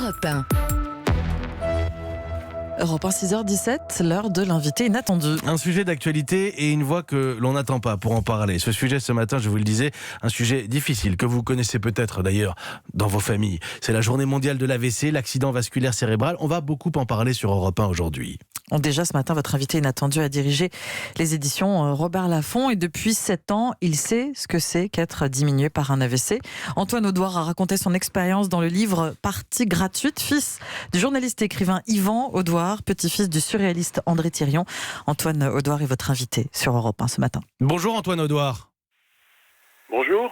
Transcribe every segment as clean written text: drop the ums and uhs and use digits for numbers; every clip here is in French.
Europe 1. Europe 1, 6h17, l'heure de l'invité inattendu. Un sujet d'actualité et une voix que l'on n'attend pas pour en parler. Ce sujet ce matin, je vous le disais, un sujet difficile que vous connaissez peut-être d'ailleurs dans vos familles. C'est la journée mondiale de l'AVC, l'accident vasculaire cérébral. On va beaucoup en parler sur Europe 1 aujourd'hui. Déjà ce matin, votre invité inattendu a dirigé les éditions Robert Laffont et depuis 7 ans, il sait ce que c'est qu'être diminué par un AVC. Antoine Audouard a raconté son expérience dans le livre Partie gratuite, fils du journaliste et écrivain Yvan Audouard, petit-fils du surréaliste André Thirion. Antoine Audouard est votre invité sur Europe 1 ce matin. Bonjour Antoine Audouard. Bonjour.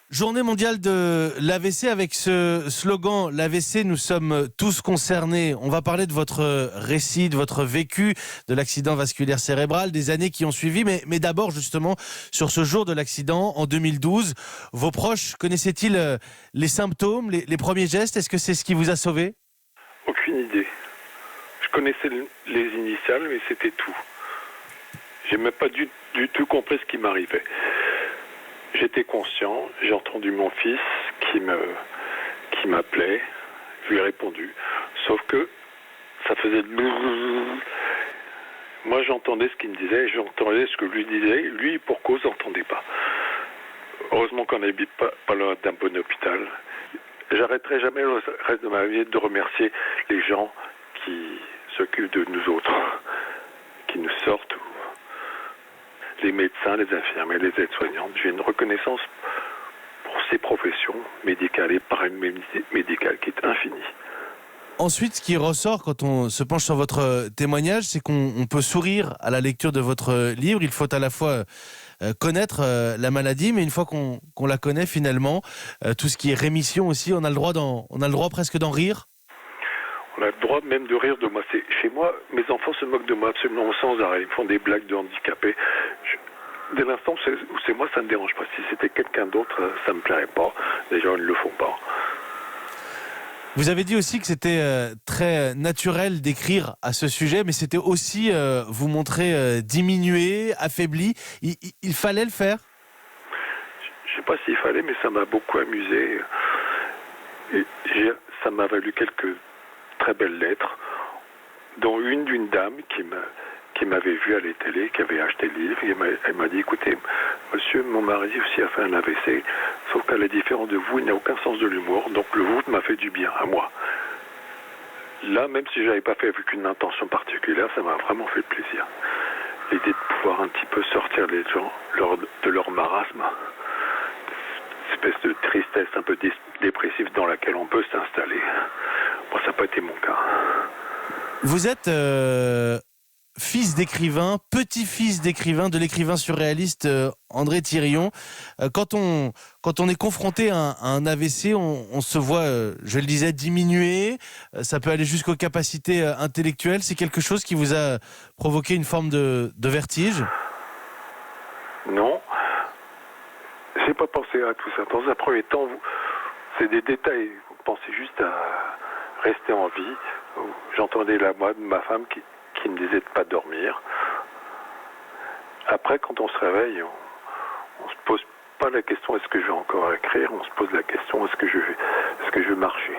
Journée mondiale de l'AVC avec ce slogan « L'AVC, nous sommes tous concernés ». On va parler de votre récit, de votre vécu, de l'accident vasculaire cérébral, des années qui ont suivi. Mais d'abord, justement, sur ce jour de l'accident, en 2012, vos proches connaissaient-ils les symptômes, les premiers gestes? Est-ce que c'est ce qui vous a sauvé? Aucune idée. Je connaissais les initiales, mais c'était tout. J'ai même pas du tout compris ce qui m'arrivait. J'étais conscient, j'ai entendu mon fils qui m'appelait, je lui ai répondu. Sauf que ça faisait moi j'entendais ce qu'il me disait, j'entendais ce que lui disait, lui pour cause n'entendait pas. Heureusement qu'on n'habite pas loin d'un bon hôpital. J'arrêterai jamais le reste de ma vie de remercier les gens qui s'occupent de nous autres, qui nous sortent. Les médecins, les infirmiers, les aides-soignantes. J'ai une reconnaissance pour ces professions médicales et paramédicales qui est infinie. Ensuite, ce qui ressort quand on se penche sur votre témoignage, c'est qu'on peut sourire à la lecture de votre livre. Il faut à la fois connaître la maladie, mais une fois qu'on la connaît finalement, tout ce qui est rémission aussi, on a le droit presque d'en rire. On a le droit même de rire de moi. Chez moi, mes enfants se moquent de moi absolument sans arrêt. Ils me font des blagues de handicapés. Dès l'instant où c'est moi, ça ne me dérange pas. Si c'était quelqu'un d'autre, ça ne me plairait pas. Les gens ne le font pas. Vous avez dit aussi que c'était très naturel d'écrire à ce sujet, mais c'était aussi vous montrer diminué, affaibli. Il fallait le faire? Je ne sais pas s'il fallait, mais ça m'a beaucoup amusé. Et ça m'a valu quelques très belles lettres, dont une d'une dame qui m'avait vu à la télé, qui avait acheté le livre, et elle m'a dit, écoutez, monsieur, mon mari aussi a fait un AVC, sauf qu'à la différence de vous, il n'a aucun sens de l'humour, donc le vôtre m'a fait du bien, à moi. Là, même si je n'avais pas fait avec une intention particulière, ça m'a vraiment fait plaisir. L'idée de pouvoir un petit peu sortir les gens de leur marasme, espèce de tristesse un peu dépressive dans laquelle on peut s'installer. Bon, ça n'a pas été mon cas. Vous êtes fils d'écrivain, petit-fils d'écrivain, de l'écrivain surréaliste André Thirion. Quand on est confronté à un AVC, on se voit, je le disais, diminué. Ça peut aller jusqu'aux capacités intellectuelles. C'est quelque chose qui vous a provoqué une forme de vertige? Non. J'ai pas pensé à tout ça. Dans un premier temps, c'est des détails. Vous pensez juste à rester en vie. J'entendais la voix de ma femme qui me disait de pas dormir. Après, quand on se réveille, on se pose pas la question est-ce que je vais encore écrire, on se pose la question est-ce que je vais marcher.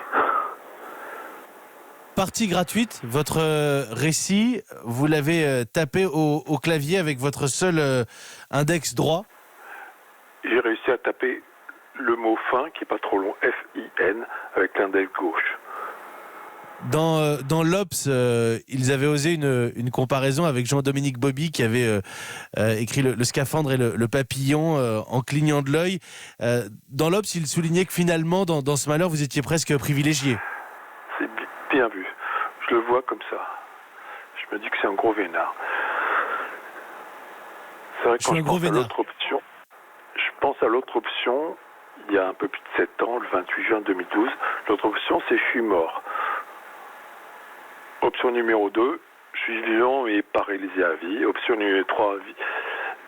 Partie gratuite, votre récit, vous l'avez tapé au clavier avec votre seul index droit. J'ai réussi à taper le mot fin, qui n'est pas trop long, F-I-N, avec l'index gauche. Dans l'Obs, ils avaient osé une comparaison avec Jean-Dominique Bauby qui avait écrit le scaphandre et le papillon en clignant de l'œil. Dans l'Obs, il soulignait que finalement, dans ce malheur, vous étiez presque privilégié. C'est bien vu. Je le vois comme ça. Je me dis que c'est un gros vénard. C'est vrai que quand je pense à l'autre option, il y a un peu plus de 7 ans, le 28 juin 2012, l'autre option, c'est je suis mort. Option numéro 2, je suis vivant mais paralysé à vie. Option numéro 3,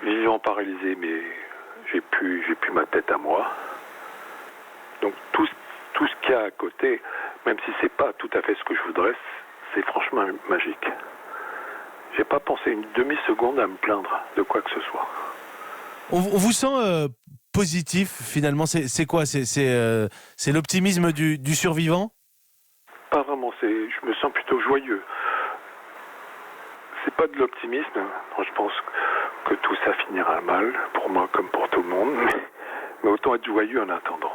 vivant paralysé mais j'ai plus ma tête à moi. Donc tout ce qu'il y a à côté, même si c'est pas tout à fait ce que je voudrais, c'est franchement magique. J'ai pas pensé une demi-seconde à me plaindre de quoi que ce soit. On vous sent positif finalement, c'est quoi? C'est l'optimisme du survivant? pas vraiment. Je me sens plutôt joyeux. C'est pas de l'optimisme. Je pense que tout ça finira mal, pour moi comme pour tout le monde. Mais autant être joyeux en attendant.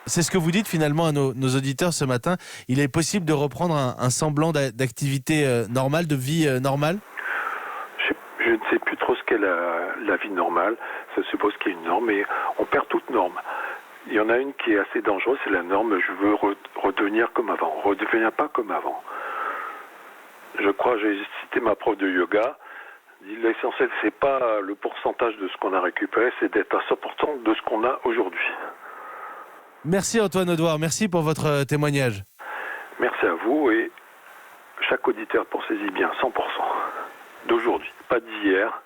C'est ce que vous dites finalement à nos auditeurs ce matin. Il est possible de reprendre un semblant d'activité normale, de vie normale ? Je ne sais plus trop ce qu'est la vie normale. Ça suppose qu'il y a une norme, mais on perd toute norme. Il y en a une qui est assez dangereuse, c'est la norme « je veux redevenir comme avant ». On ne redevient pas comme avant. Je crois, j'ai cité ma prof de yoga, l'essentiel, c'est pas le pourcentage de ce qu'on a récupéré, c'est d'être à 100% de ce qu'on a aujourd'hui. Merci Antoine Audouard, merci pour votre témoignage. Merci à vous et chaque auditeur pensez-y bien, 100% d'aujourd'hui, pas d'hier.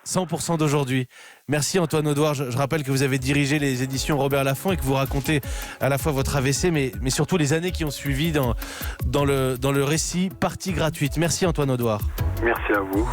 100% d'aujourd'hui. Merci Antoine Audouard. Je rappelle que vous avez dirigé les éditions Robert Laffont et que vous racontez à la fois votre AVC, mais surtout les années qui ont suivi dans le récit Partie gratuite. Merci Antoine Audouard. Merci à vous.